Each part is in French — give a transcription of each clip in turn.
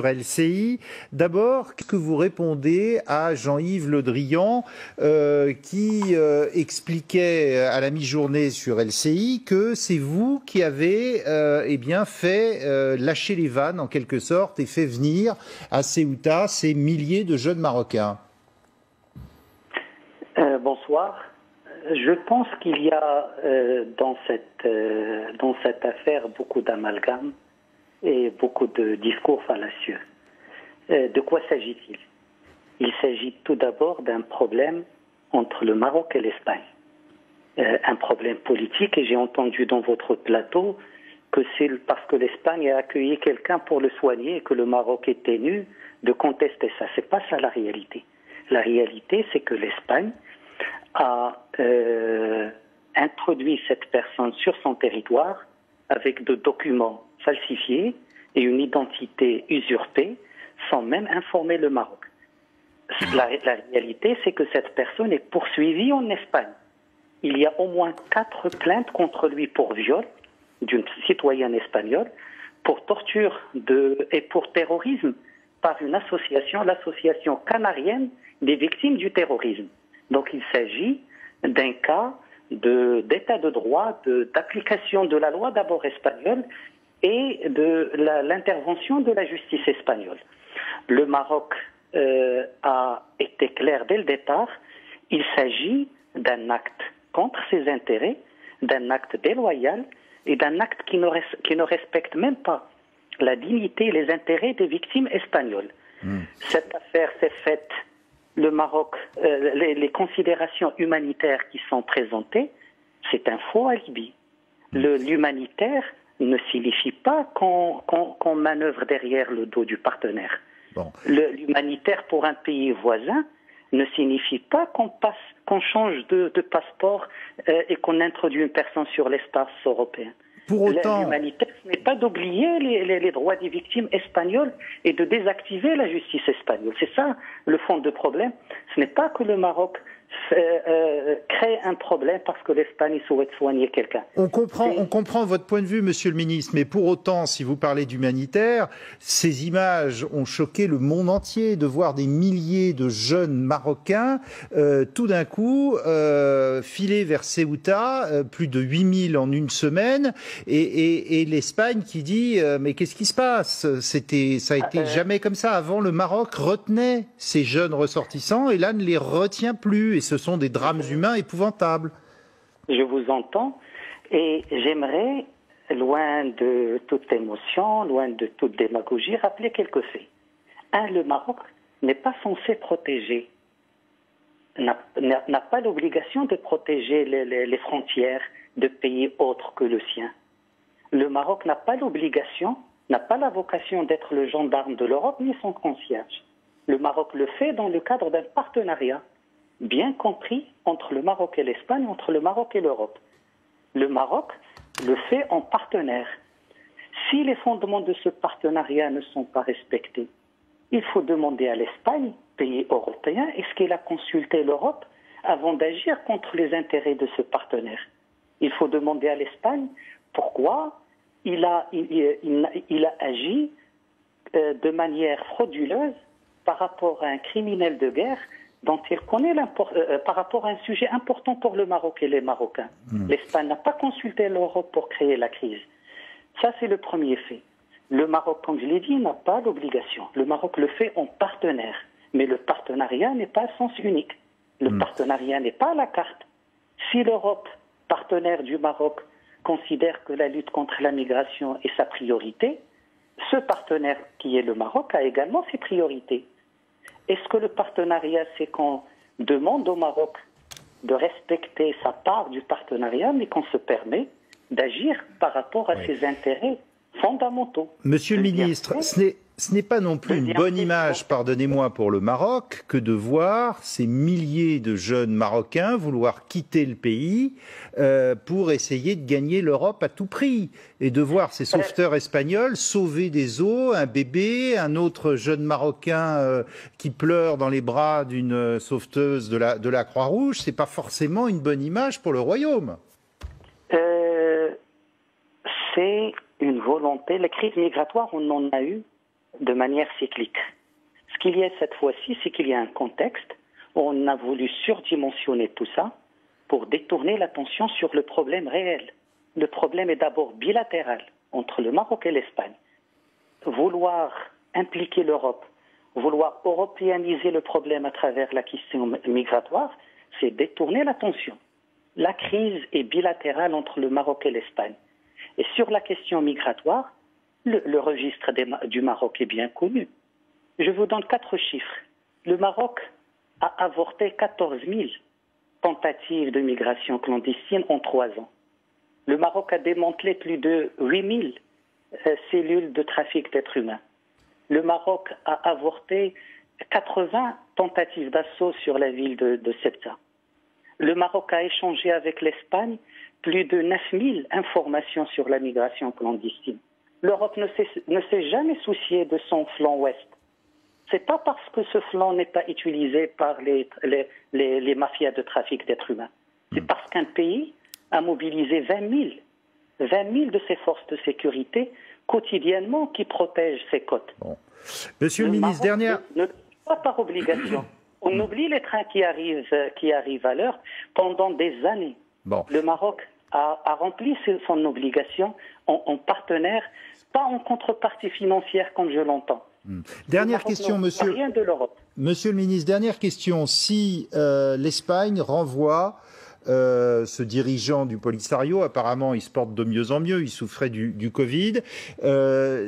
LCI. D'abord, qu'est-ce que vous répondez à Jean-Yves Le Drian qui expliquait à la mi-journée sur LCI que c'est vous qui avez fait lâcher les vannes en quelque sorte et fait venir à Ceuta ces milliers de jeunes Marocains? Bonsoir. Je pense qu'il y a dans cette affaire beaucoup d'amalgames et beaucoup de discours fallacieux. De quoi s'agit-il? Il s'agit tout d'abord d'un problème entre le Maroc et l'Espagne. Un problème politique, et j'ai entendu dans votre plateau que c'est parce que l'Espagne a accueilli quelqu'un pour le soigner et que le Maroc est tenu de contester ça. C'est pas ça la réalité. La réalité, c'est que l'Espagne a introduit cette personne sur son territoire avec des documents falsifiés et une identité usurpée sans même informer le Maroc. La réalité, c'est que cette personne est poursuivie en Espagne. Il y a au moins 4 plaintes contre lui pour viol d'une citoyenne espagnole, pour torture et pour terrorisme par une association, l'association canarienne des victimes du terrorisme. Donc il s'agit d'un cas d'état de droit, d'application de la loi d'abord espagnole et de l'intervention de la justice espagnole. Le Maroc a été clair dès le départ, il s'agit d'un acte contre ses intérêts, d'un acte déloyal et d'un acte qui ne respecte même pas la dignité et les intérêts des victimes espagnoles. Cette affaire s'est faite, le Maroc, les considérations humanitaires qui sont présentées, c'est un faux alibi. L'humanitaire ne signifie pas qu'on manœuvre derrière le dos du partenaire. Bon. L'humanitaire pour un pays voisin ne signifie pas qu'on change de passeport et qu'on introduit une personne sur l'espace européen. Pour autant, l'humanitaire, ce n'est pas d'oublier les droits des victimes espagnoles et de désactiver la justice espagnole. C'est ça le fond du problème. Ce n'est pas que le Maroc crée un problème parce que l'Espagne souhaite soigner quelqu'un. On comprend votre point de vue, monsieur le ministre, mais pour autant, si vous parlez d'humanitaire, ces images ont choqué le monde entier de voir des milliers de jeunes Marocains tout d'un coup filer vers Ceuta, plus de 8000 en une semaine, et l'Espagne qui dit mais qu'est-ce qui se passe? Ça a été jamais comme ça. Avant, le Maroc retenait ces jeunes ressortissants et là ne les retient plus. Et ce sont des drames humains épouvantables. Je vous entends et j'aimerais, loin de toute émotion, loin de toute démagogie, rappeler quelques faits. Le Maroc n'est pas censé protéger, n'a pas l'obligation de protéger les frontières de pays autres que le sien. Le Maroc n'a pas l'obligation, n'a pas la vocation d'être le gendarme de l'Europe ni son concierge. Le Maroc le fait dans le cadre d'un partenariat bien compris entre le Maroc et l'Espagne, entre le Maroc et l'Europe. Le Maroc le fait en partenaire. Si les fondements de ce partenariat ne sont pas respectés, il faut demander à l'Espagne, pays européen, est-ce qu'il a consulté l'Europe avant d'agir contre les intérêts de ce partenaire? Il faut demander à l'Espagne pourquoi il a agi de manière frauduleuse par rapport à un criminel de guerre dont il connaît par rapport à un sujet important pour le Maroc et les Marocains. L'Espagne n'a pas consulté l'Europe pour créer la crise. Ça, c'est le premier fait. Le Maroc, comme je l'ai dit, n'a pas l'obligation. Le Maroc le fait en partenaire. Mais le partenariat n'est pas à sens unique. Le partenariat n'est pas à la carte. Si l'Europe, partenaire du Maroc, considère que la lutte contre la migration est sa priorité, ce partenaire qui est le Maroc a également ses priorités. Est-ce que le partenariat, c'est qu'on demande au Maroc de respecter sa part du partenariat, mais qu'on se permet d'agir par rapport à ses intérêts fondamentaux? Monsieur le ministre, ce n'est pas non plus une bonne image, pardonnez-moi, pour le Maroc, que de voir ces milliers de jeunes Marocains vouloir quitter le pays pour essayer de gagner l'Europe à tout prix. Et de voir ces sauveteurs espagnols sauver des eaux, un bébé, un autre jeune Marocain qui pleure dans les bras d'une sauveteuse de la Croix-Rouge, c'est pas forcément une bonne image pour le Royaume. C'est une volonté. La crise migratoire, on en a eu de manière cyclique. Ce qu'il y a cette fois-ci, c'est qu'il y a un contexte où on a voulu surdimensionner tout ça pour détourner l'attention sur le problème réel. Le problème est d'abord bilatéral entre le Maroc et l'Espagne. Vouloir impliquer l'Europe, vouloir européaniser le problème à travers la question migratoire, c'est détourner l'attention. La crise est bilatérale entre le Maroc et l'Espagne. Et sur la question migratoire, le registre du Maroc est bien connu. Je vous donne 4 chiffres. Le Maroc a avorté 14 000 tentatives de migration clandestine en 3 ans. Le Maroc a démantelé plus de 8 000 cellules de trafic d'êtres humains. Le Maroc a avorté 80 tentatives d'assaut sur la ville de Ceuta. Le Maroc a échangé avec l'Espagne plus de 9 000 informations sur la migration clandestine. L'Europe ne s'est jamais souciée de son flanc ouest. Ce n'est pas parce que ce flanc n'est pas utilisé par les mafias de trafic d'êtres humains. C'est parce qu'un pays a mobilisé 20 000 de ses forces de sécurité quotidiennement qui protègent ses côtes. Bon. Monsieur le ministre, dernière... Pas par obligation. On oublie les trains qui arrivent à l'heure pendant des années. Bon. Le Maroc a rempli son obligation en partenaire, pas en contrepartie financière comme je l'entends. Dernière question, monsieur. Rien de l'Europe. Monsieur le ministre, dernière question. Si l'Espagne renvoie ce dirigeant du Polisario, apparemment il se porte de mieux en mieux, il souffrait du Covid,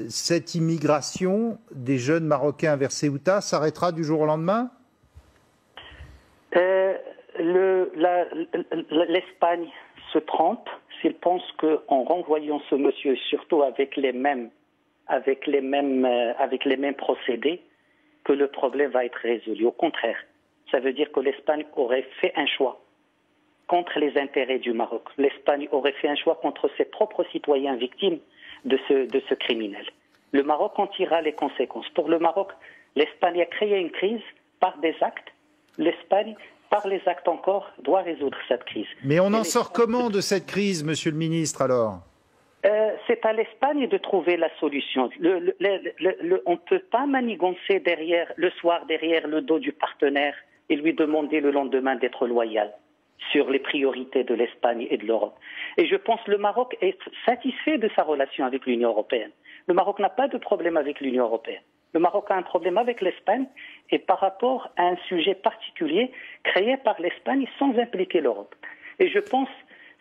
cette immigration des jeunes Marocains vers Ceuta s'arrêtera du jour au lendemain ? L'Espagne se trompe s'il pense qu'en renvoyant ce monsieur, surtout avec les mêmes procédés, que le problème va être résolu. Au contraire, ça veut dire que l'Espagne aurait fait un choix contre les intérêts du Maroc. L'Espagne aurait fait un choix contre ses propres citoyens victimes de ce criminel. Le Maroc en tirera les conséquences. Pour le Maroc, l'Espagne a créé une crise par des actes. L'Espagne, par les actes encore, doit résoudre cette crise. Mais on en sort comment de cette crise, monsieur le ministre, alors ? C'est à l'Espagne de trouver la solution. On ne peut pas manigancer le soir derrière le dos du partenaire et lui demander le lendemain d'être loyal sur les priorités de l'Espagne et de l'Europe. Et je pense que le Maroc est satisfait de sa relation avec l'Union européenne. Le Maroc n'a pas de problème avec l'Union européenne. Le Maroc a un problème avec l'Espagne et par rapport à un sujet particulier créé par l'Espagne sans impliquer l'Europe. Et je pense que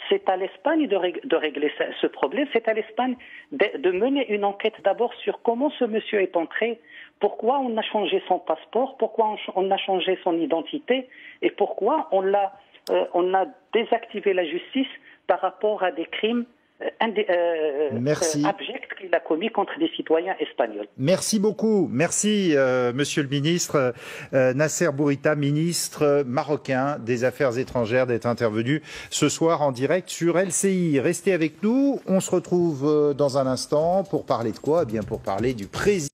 c'est à l'Espagne de régler ce problème, c'est à l'Espagne de mener une enquête d'abord sur comment ce monsieur est entré, pourquoi on a changé son passeport, pourquoi on a changé son identité et pourquoi on a désactivé la justice par rapport à des crimes abjects qu'il a commis contre des citoyens espagnols. Merci beaucoup. Merci, monsieur le ministre. Nasser Bourita, ministre marocain des Affaires étrangères, d'être intervenu ce soir en direct sur LCI. Restez avec nous. On se retrouve dans un instant pour parler de quoi ? Eh bien, pour parler du président.